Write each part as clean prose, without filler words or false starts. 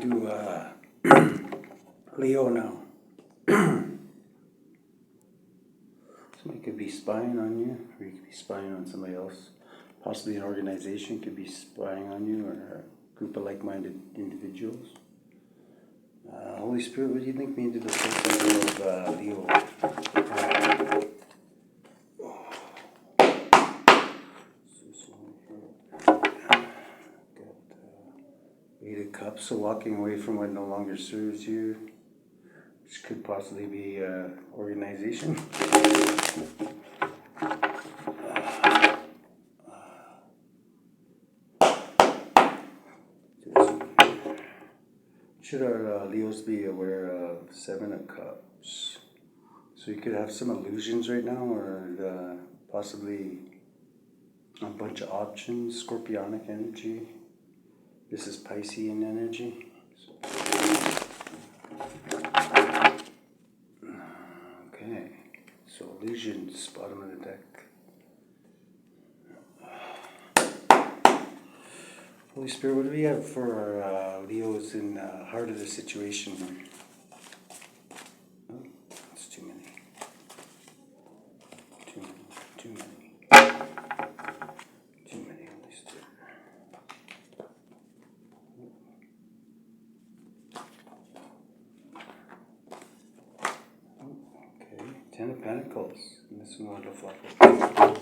do Leo now. Somebody could be spying on you, or you could be spying on somebody else. Possibly an organization could be spying on you, or a group of like-minded individuals. Holy Spirit, what do you think may do the process of Leo? Eight of Cups, so walking away from what no longer serves you, which could possibly be organization. Should our Leos be aware of Seven of Cups? So you could have some illusions right now, or possibly a bunch of options, scorpionic energy. This is Piscean energy. Okay, so illusions, bottom of the deck. Holy Spirit, what do we have for our Leos in the heart of the situation here? Oh, that's too many. Too many. Too many, Holy Spirit. Okay, Ten of Pentacles. And this one will flop up.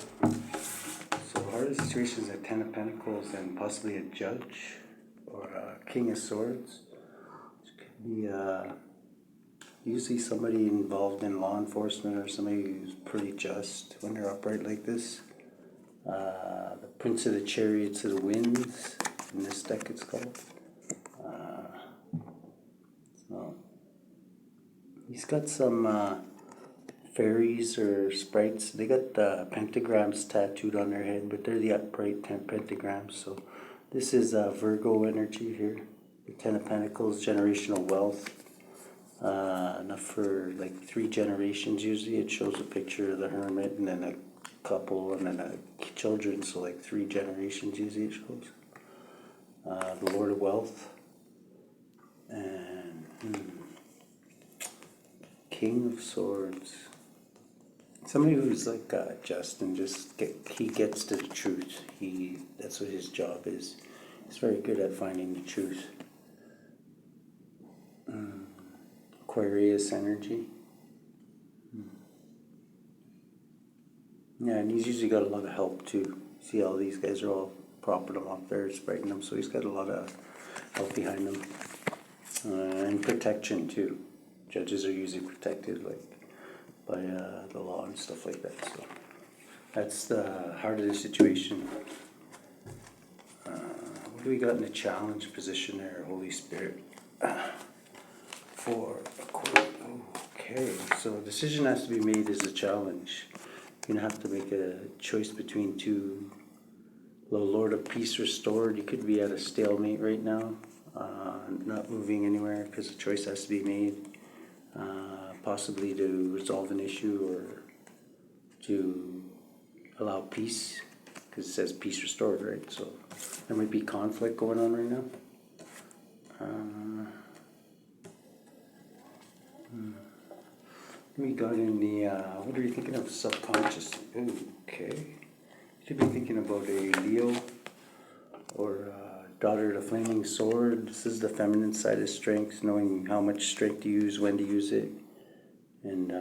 So heart of the situation is a Ten of Pentacles and possibly a Judge or a King of Swords. Which could be usually somebody involved in law enforcement or somebody who's pretty just when they're upright like this. The Prince of the Chariots of the Winds, in this deck it's called. So he's got some fairies or sprites. They got pentagrams tattooed on their head, but they're the upright pentagrams. So this is Virgo energy here. The Ten of Pentacles, generational wealth. Enough for like 3 generations usually. It shows a picture of the hermit and then a couple and then children. So like 3 generations usually it shows. The Lord of Wealth. And King of Swords. Somebody who's like just and he gets to the truth. That's what his job is. He's very good at finding the truth. Aquarius energy. Yeah, and he's usually got a lot of help too. See, all these guys are all propping him up there, spreading him, so he's got a lot of help behind him. And protection too. Judges are usually protected by the law and stuff like that. So that's the heart of the situation. What do we got in the challenge position there, Holy Spirit? Okay, so a decision has to be made as a challenge. You're going to have to make a choice between two. The Lord of Peace restored. You could be at a stalemate right now, not moving anywhere because a choice has to be made. Possibly to resolve an issue or to allow peace, because it says peace restored, right? So there might be conflict going on right now. We got in the, what are you thinking of subconsciously? Okay. You could be thinking about a Leo or daughter of the Flaming Sword. This is the feminine side of strength, knowing how much strength to use, when to use it. And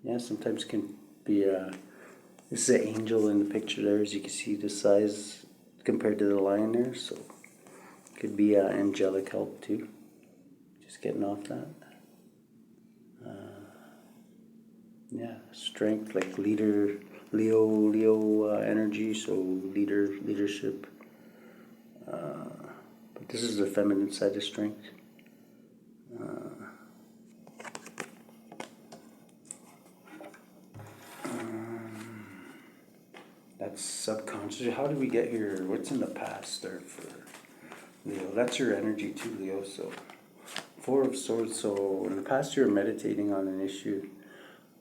yeah, sometimes can be this is an angel in the picture there, as you can see the size compared to the lion there. So could be angelic help too. Just getting off that. Yeah, strength like leader, Leo energy. So leadership. But this is the feminine side of strength. That's subconscious. How did we get here? What's in the past there for Leo? That's your energy too, Leo. So 4 of Swords. So in the past you were meditating on an issue.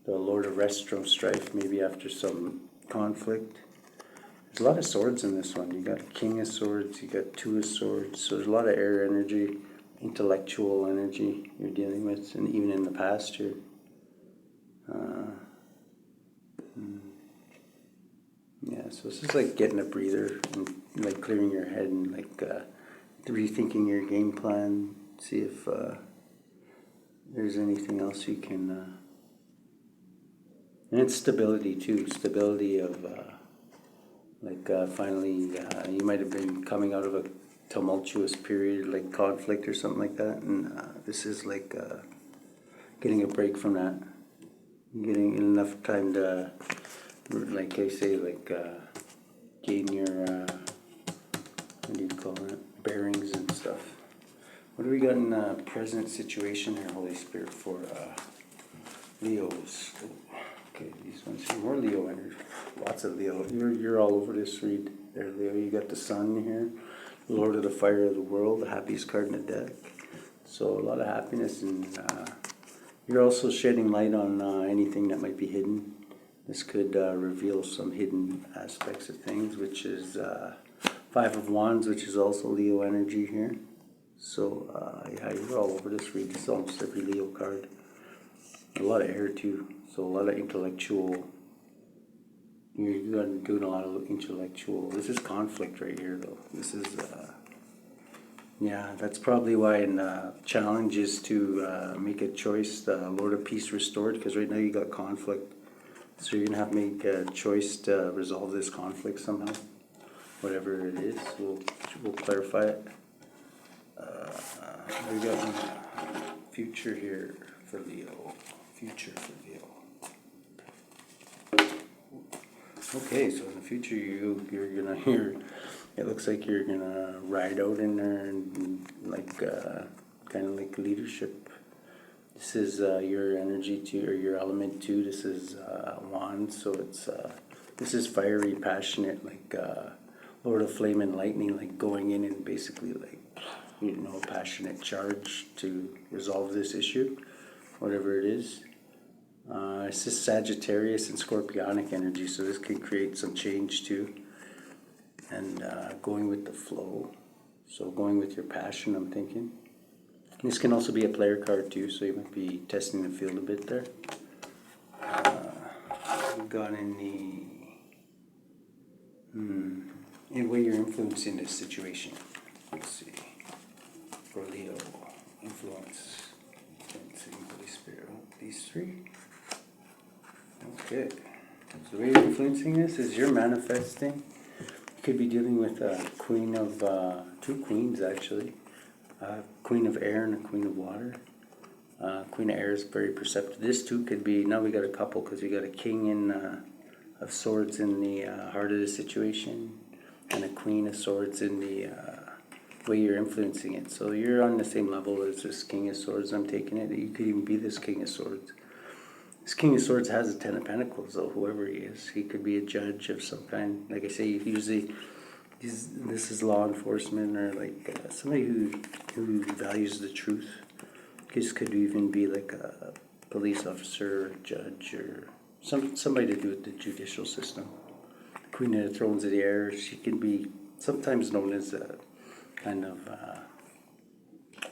The Lord of Rest from strife, maybe after some conflict. There's a lot of swords in this one. You got King of Swords, you got Two of Swords, so there's a lot of air energy, intellectual energy you're dealing with, and even in the past you're yeah, so this is like getting a breather and like clearing your head and like rethinking your game plan, see if there's anything else you can and it's stability too, stability of finally you might have been coming out of a tumultuous period like conflict or something like that, and this is like getting a break from that, getting enough time to, like I say, like gain your what do you call it, bearings and stuff. What do we got in the present situation here, Holy Spirit, for Leos? Okay, these ones here, more Leo energy, lots of Leo. You're all over this read there, Leo. You got the Sun here, Lord of the Fire of the World, the happiest card in the deck. So a lot of happiness, and you're also shedding light on anything that might be hidden. This could reveal some hidden aspects of things, which is Five of Wands, which is also Leo energy here. So yeah, you're all over this read. This is almost every Leo card. A lot of air too, so a lot of intellectual. You're doing a lot of intellectual. This is conflict right here, though. This is yeah, that's probably why in challenge is to make a choice. The Lord of Peace restored, because right now you got conflict. So you're gonna have to make a choice to resolve this conflict somehow, whatever it is. We'll clarify it. We got future here for Leo. Future for Leo. Okay, so in the future it looks like you're gonna ride out in there and like kind of like leadership. This is your energy too, or your element too. This is wand, so it's this is fiery, passionate, like Lord of Flame and Lightning, like going in and basically like, you know, passionate charge to resolve this issue, whatever it is. It's just Sagittarius and Scorpionic energy, so this can create some change too. And going with the flow, so going with your passion, I'm thinking. This can also be a player card too, so you might be testing the field a bit there. We've got in the way you're influencing this situation. Let's see. For Leo, influencing Holy Spirit. These three. Okay. So the way you're influencing this is you're manifesting. You could be dealing with a queen of two queens actually. Queen of air and a queen of water. Queen of air is very perceptive. This too could be, now we got a couple because we got a king of swords in the heart of the situation and a queen of swords in the way you're influencing it. So you're on the same level as this king of swords. I'm taking it. You could even be this king of swords. This king of swords has a 10 of pentacles, though, whoever he is. He could be a judge of some kind. Like I say, usually this is law enforcement or like somebody who values the truth. This could even be like a police officer, judge, or somebody to do with the judicial system. Queen of the Thrones of the Air, she can be sometimes known as a kind of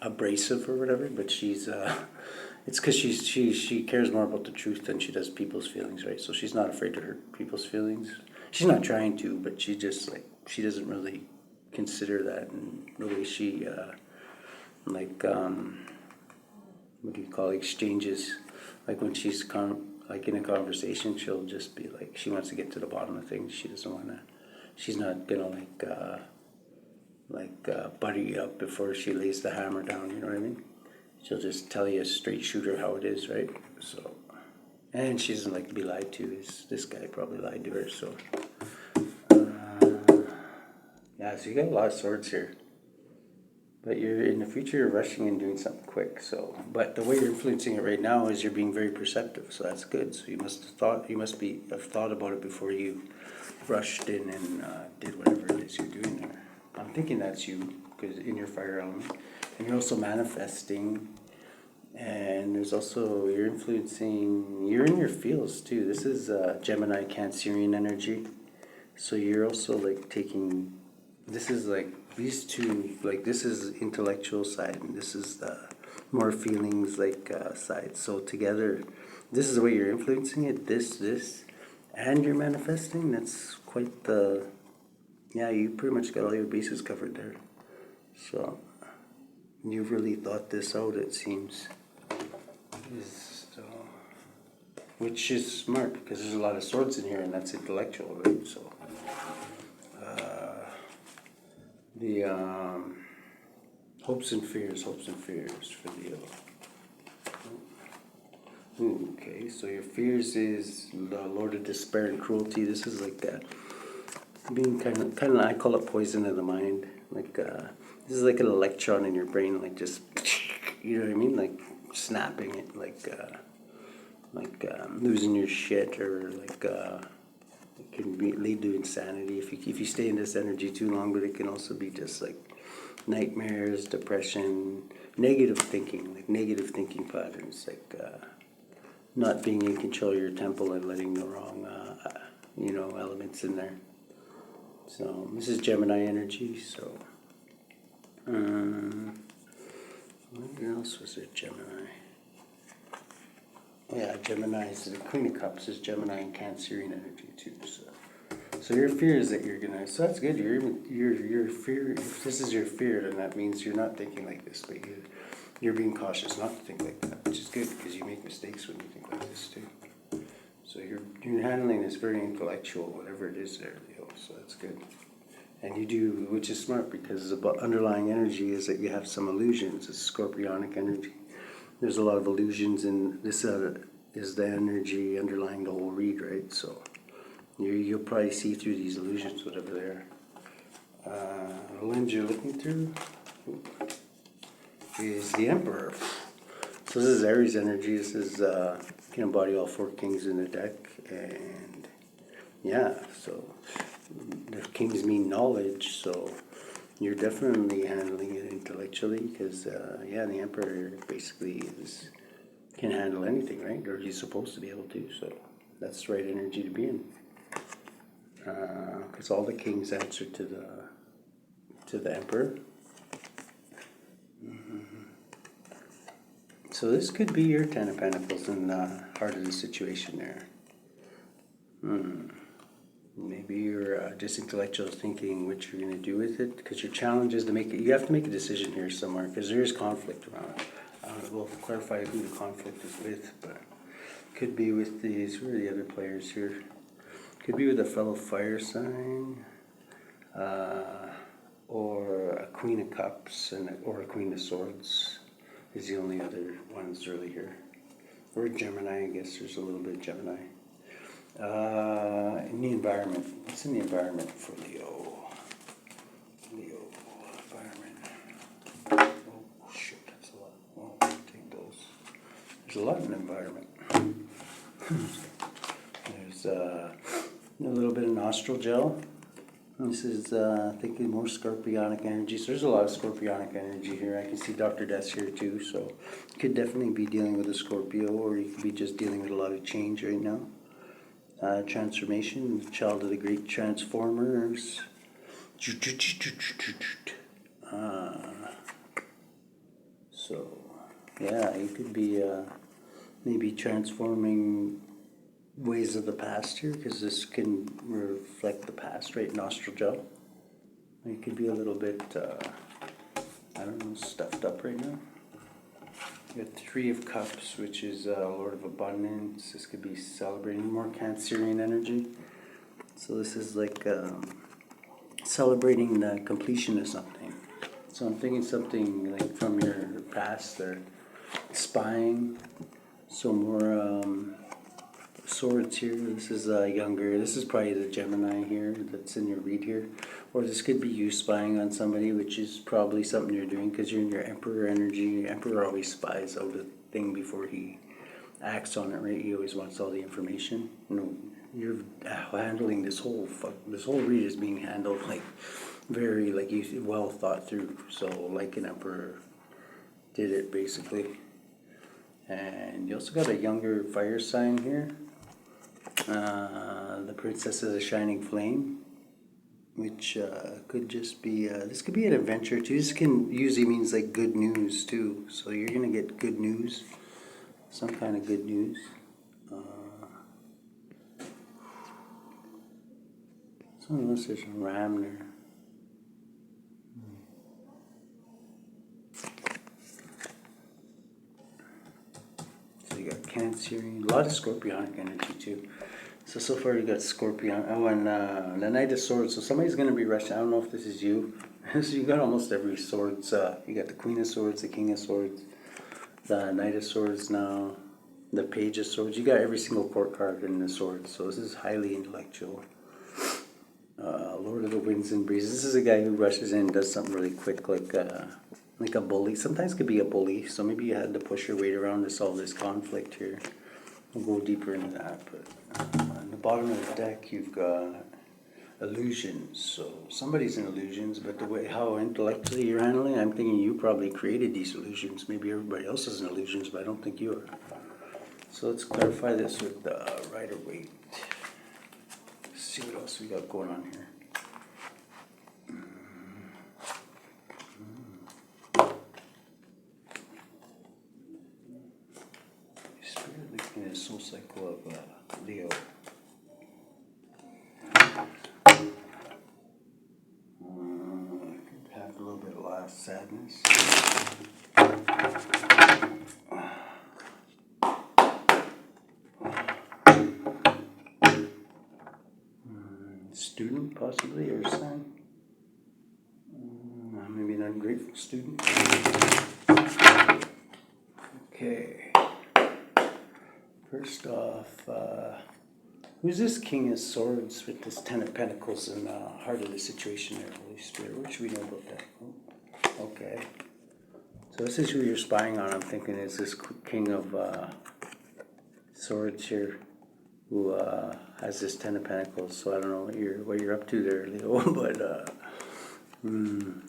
abrasive or whatever, but she's it's because she cares more about the truth than she does people's feelings, right? So she's not afraid to hurt people's feelings. She's not trying to, but she just like, she doesn't really consider that, and the way she what do you call it, exchanges, like when she's like in a conversation, she'll just be like, she wants to get to the bottom of things. She doesn't want to, she's not gonna butter you up before she lays the hammer down, you know what I mean? She'll just tell you a straight shooter how it is, right? So, and she doesn't like to be lied to. This guy probably lied to her, so. Yeah, so you got a lot of swords here. But you're in the future, you're rushing and doing something quick. So, but the way you're influencing it right now is you're being very perceptive. So that's good. So you must have thought about it before you rushed in and did whatever it is you're doing there. I'm thinking that's you, because in your fire element, and you're also manifesting. And there's also, you're influencing, you're in your fields too. This is Gemini Cancerian energy. So you're also like taking, this is like these two, like this is intellectual side and this is the more feelings like side. So together, this is the way you're influencing it, this, and you're manifesting. That's quite the, yeah, you pretty much got all your bases covered there. So you've really thought this out, it seems. So, which is smart because there's a lot of swords in here and that's intellectual, right? So the hopes and fears for the okay, so your fears is the Lord of Despair and Cruelty. This is like being kind of I call it poison of the mind. Like this is like an electron in your brain, like just you know what I mean, like snapping it, like losing your shit, or like it can lead to insanity if you stay in this energy too long. But it can also be just like nightmares, depression, negative thinking patterns, like not being in control of your temple and letting the wrong elements in there. So this is Gemini energy. So what else was it? Gemini. Yeah, Gemini is the Queen of Cups is Gemini and Cancerian energy too. So your fear is that you're gonna. So that's good. Your fear. If this is your fear, then that means you're not thinking like this, but you're being cautious not to think like that, which is good because you make mistakes when you think like this too. So you're handling this very intellectual, whatever it is there, Leo. So that's good. And you do, which is smart because the underlying energy is that you have some illusions. It's scorpionic energy. There's a lot of illusions, and this is the energy underlying the whole read, right? So you'll probably see through these illusions, whatever they are. The lens you're looking through is the Emperor. So this is Aries energy. This is can embody all 4 kings in the deck, and yeah, so the kings mean knowledge. So you're definitely handling it intellectually because the Emperor basically can handle anything, right? Or he's supposed to be able to. So that's the right energy to be in. Because all the kings answer to the Emperor. So this could be your 10 of Pentacles in the heart of the situation there. Maybe you're just intellectual thinking what you're going to do with it, because your challenge is to make it. You have to make a decision here somewhere because there is conflict around it. We'll clarify who the conflict is with, but could be with these. Who are the other players here? Could be with a fellow fire sign, or a Queen of Cups, or a Queen of Swords is the only other ones really here. Or Gemini, I guess there's a little bit of Gemini. In the environment. What's in the environment for Leo? Environment. Oh shit, that's a lot. Oh, I'll take those. There's a lot in the environment. There's a little bit of nostril gel. This is thinking more scorpionic energy. So there's a lot of scorpionic energy here. I can see Dr. Death's here too. So you could definitely be dealing with a Scorpio, or you could be just dealing with a lot of change right now. Transformation, child of the great transformers. So yeah, you could be maybe transforming ways of the past here, because this can reflect the past, right? Nostril gel. You could be a little bit, stuffed up right now. You got 3 of Cups, which is Lord of Abundance. This could be celebrating more Cancerian energy. So this is like celebrating the completion of something. So I'm thinking something like from your past, or spying. So more swords here. This is younger. This is probably the Gemini here that's in your read here. Or this could be you spying on somebody, which is probably something you're doing because you're in your Emperor energy. Emperor always spies out a thing before he acts on it, right? He always wants all the information. You're handling this whole read is being handled like very well thought through. So like an Emperor did it basically. And you also got a younger fire sign here. The Princess is a Shining Flame. which could just be, this could be an adventure too. This can usually means like good news too. So you're gonna get good news, some kind of good news. So unless there's a ram there. So you got Cancer, a lot of Scorpionic energy too. So far you got Scorpion. Oh, and the Knight of Swords. So somebody's gonna be rushing. I don't know if this is you. So you got almost every swords. You got the Queen of Swords, the King of Swords, the Knight of Swords now, the Page of Swords. You got every single court card in the swords. So this is highly intellectual. Lord of the Winds and Breezes. This is a guy who rushes in and does something really quick, like a bully. Sometimes it could be a bully. So maybe you had to push your weight around to solve this conflict here. We'll go deeper into that. But on the bottom of the deck, you've got illusions. So somebody's in illusions, but the way how intellectually you're handling, I'm thinking you probably created these illusions. Maybe everybody else is in illusions, but I don't think you are. So let's clarify this with the Rider-Waite. See what else we got going on here. Spirit looking at a soul cycle of Leo. Could have a little bit of last sadness. Student possibly, or son. Maybe an ungrateful student. Okay. First off, who's this King of Swords with this Ten of Pentacles in the heart of the situation there, Holy Spirit? What should we know about that? Oh, okay. So this is who you're spying on. I'm thinking is this King of Swords here, who has this Ten of Pentacles. So I don't know what you're up to there, Leo, but I don't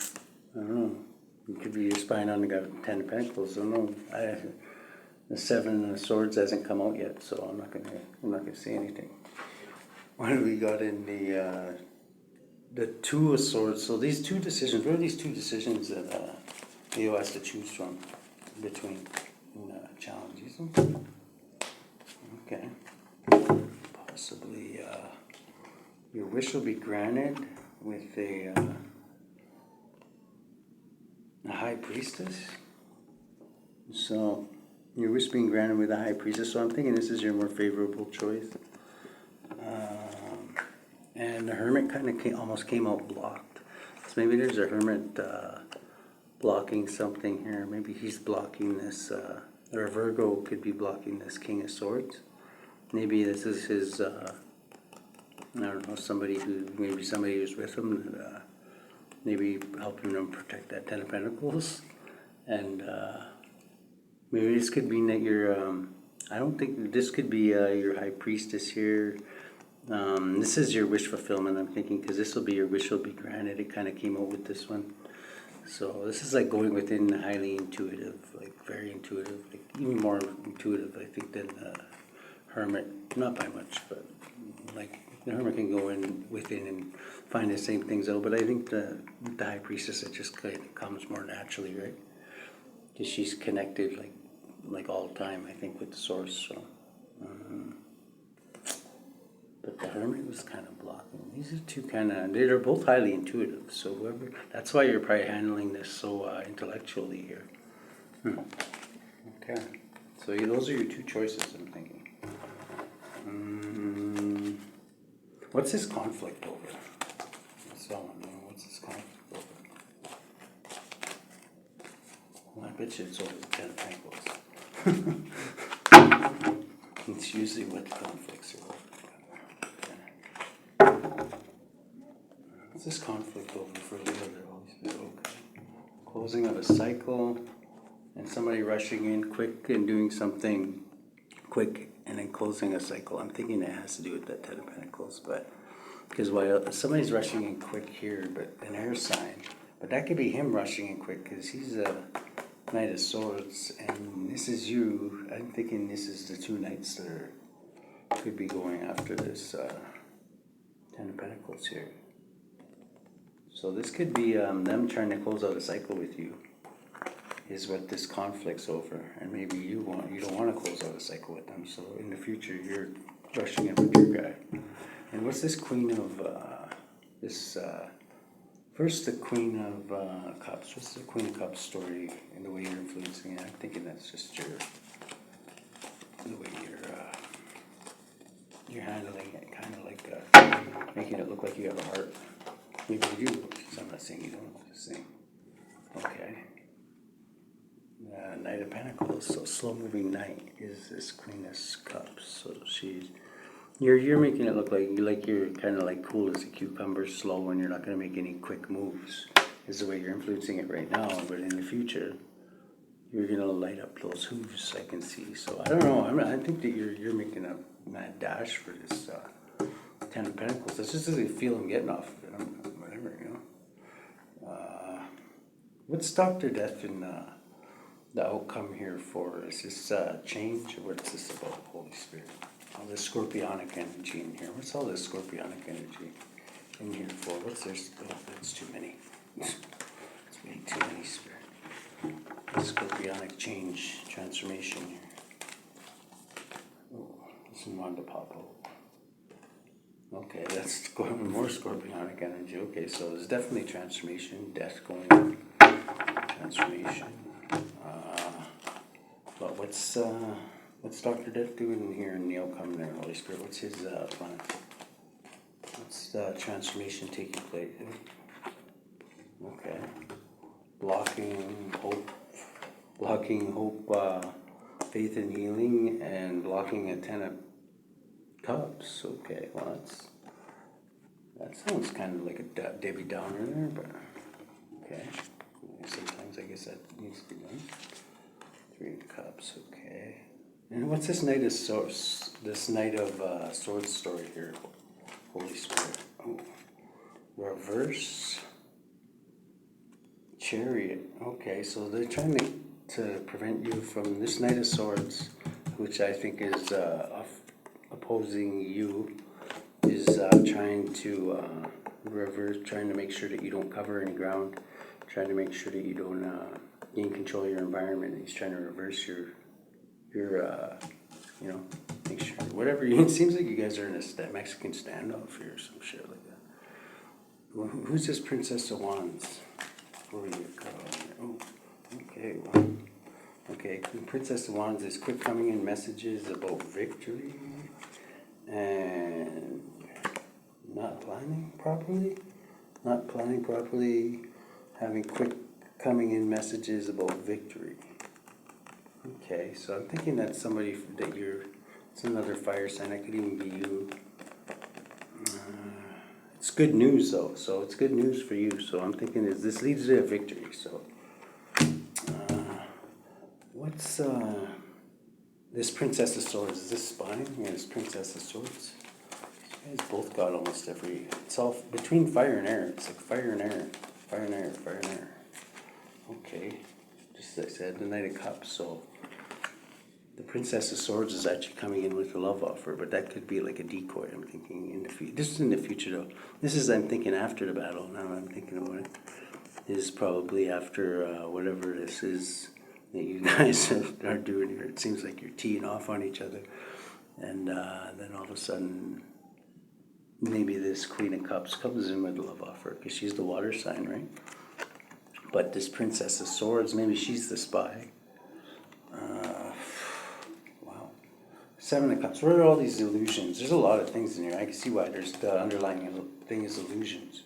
know. You could be you're spying on the guy with Ten of Pentacles. I don't know. The Seven of Swords hasn't come out yet, so I'm not gonna say anything. What do we got in the Two of Swords? So these two decisions. What are these two decisions that Leo has to choose from between challenges? Okay. Possibly your wish will be granted with a High Priestess. So your wish being granted with a High Priestess. So I'm thinking this is your more favorable choice. And the Hermit kind of almost came out blocked. So maybe there's a Hermit blocking something here. Maybe he's blocking this, or Virgo could be blocking this King of Swords. Maybe this is his, I don't know, somebody who's with him, maybe helping him protect that Ten of Pentacles. And maybe this could mean that you're, I don't think, this could be your High Priestess here. This is your wish fulfillment, I'm thinking, because this will be your wish will be granted. It kind of came out with this one. So this is like going within highly intuitive, like very intuitive, like even more intuitive, I think, than Hermit. Not by much, but like the Hermit can go within and find the same things out. But I think the High Priestess, it just kind of comes more naturally, right? Because she's connected like all the time, I think, with the source. So. But the Hermit was kind of blocking. These are two they're both highly intuitive. So that's why you're probably handling this so intellectually here. Okay. So those are your two choices, I'm thinking. What's this conflict over? What's this conflict over? Well, I bet you it's over the Ten of Pentacles. It's usually what the conflicts are over. What's this conflict over for Leo there? Okay. Closing of a cycle and somebody rushing in quick and doing something quick and then closing a cycle. I'm thinking it has to do with that Ten of Pentacles, but because while somebody's rushing in quick here, but an air sign, but that could be him rushing in quick because he's a Knight of Swords and this is you. I'm thinking this is the two knights that could be going after this Ten of Pentacles here. So this could be them trying to close out a cycle with you, is what this conflict's over. And maybe you don't want to close out a cycle with them. So in the future, you're rushing it with your guy. And what's this Queen of first the Queen of Cups? What's the Queen of Cups story and the way you're influencing it? I'm thinking that's just the way you're handling it, kind of like making it look like you have a heart. Maybe you do. So I'm not saying you don't. Just saying. Okay. Knight of Pentacles. So slow-moving knight is this Queen of Cups. So you're making it look like you're kind of like cool as a cucumber, slow, and you're not going to make any quick moves. Is the way you're influencing it right now. But in the future, you're going to light up those hooves. I can see. So I don't know. I think that you're making a mad dash for this Ten of Pentacles. That's just the feel I'm getting off of it. Whatever, you know. What's Dr. Death in the outcome here for? Is this change, or what's this about, Holy Spirit? All this scorpionic energy in here. What's all this scorpionic energy in here for? What's this? Oh, that's too many. It's way too many, Spirit. Scorpionic change, transformation here. Oh, this one wanted to pop out. Okay, that's going more scorpionic energy. Okay, so there's definitely transformation, death going on. Transformation. But what's Dr. Death doing here in the outcome there, Holy Spirit? What's his plan? What's the transformation taking place? Okay. Blocking hope, faith and healing, and blocking a Ten of Cups. Okay, well that sounds kind of like a Debbie Downer there, but okay. Sometimes I guess that needs to be done. Three of Cups, okay. And what's this Knight of Swords? This Knight of Swords story here, Holy Spirit. Oh, reverse Chariot. Okay, so they're trying to prevent you from this Knight of Swords, which I think is opposing you, is trying to reverse, trying to make sure that you don't cover any ground, trying to make sure that you don't gain control of your environment. He's trying to reverse your make sure whatever. It seems like you guys are in a Mexican standoff here or some shit like that. Well, who's this Princess of Wands? Where you go? Oh, okay. Well, okay. Princess of Wands is quick coming in messages about victory and not planning properly, having quick coming in messages about victory. Okay, so I'm thinking that's somebody that it's another fire sign. It could even be you. It's good news though, so it's good news for you. So I'm thinking this leads to a victory. So what's this Princess of Swords? Is this spine? Yeah, this Princess of Swords. You guys both got almost every. It's all between fire and air. It's like fire and air, fire and air, fire and air. Okay, just as I said, the Knight of Cups. So the Princess of Swords is actually coming in with a love offer, but that could be like a decoy. I'm thinking in the future. This is in the future though. I'm thinking after the battle. Now I'm thinking about it. This is probably after whatever this is that you guys are doing here. It seems like you're teeing off on each other, and then all of a sudden, maybe this Queen of Cups comes in with a love offer because she's the water sign, right? But this Princess of Swords, maybe she's the spy. Wow. Seven of Cups. Where are all these illusions? There's a lot of things in here. I can see why there's the underlying thing is illusions.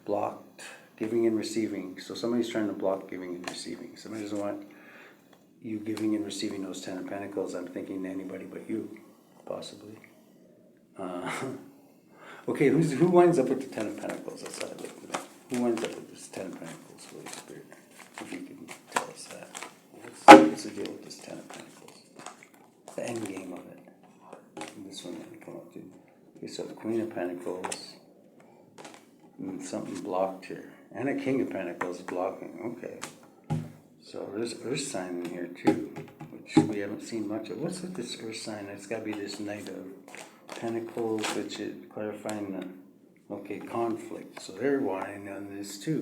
Blocked giving and receiving. So somebody's trying to block giving and receiving. Somebody doesn't want you giving and receiving those Ten of Pentacles. I'm thinking anybody but you, possibly. Okay, who winds up with the Ten of Pentacles? That's how I looked at it. Who winds up with this Ten of Pentacles, Holy Spirit? If you can tell us that. What's the deal with this Ten of Pentacles? The end game of it. And this one didn't come up too. Okay, so the Queen of Pentacles. And something blocked here. And a King of Pentacles blocking. Okay. So there's Earth sign in here too, which we haven't seen much of. What's with this Earth sign? It's got to be this Knight of Pentacles, which is clarifying Okay, conflict, so they're wanting on this too.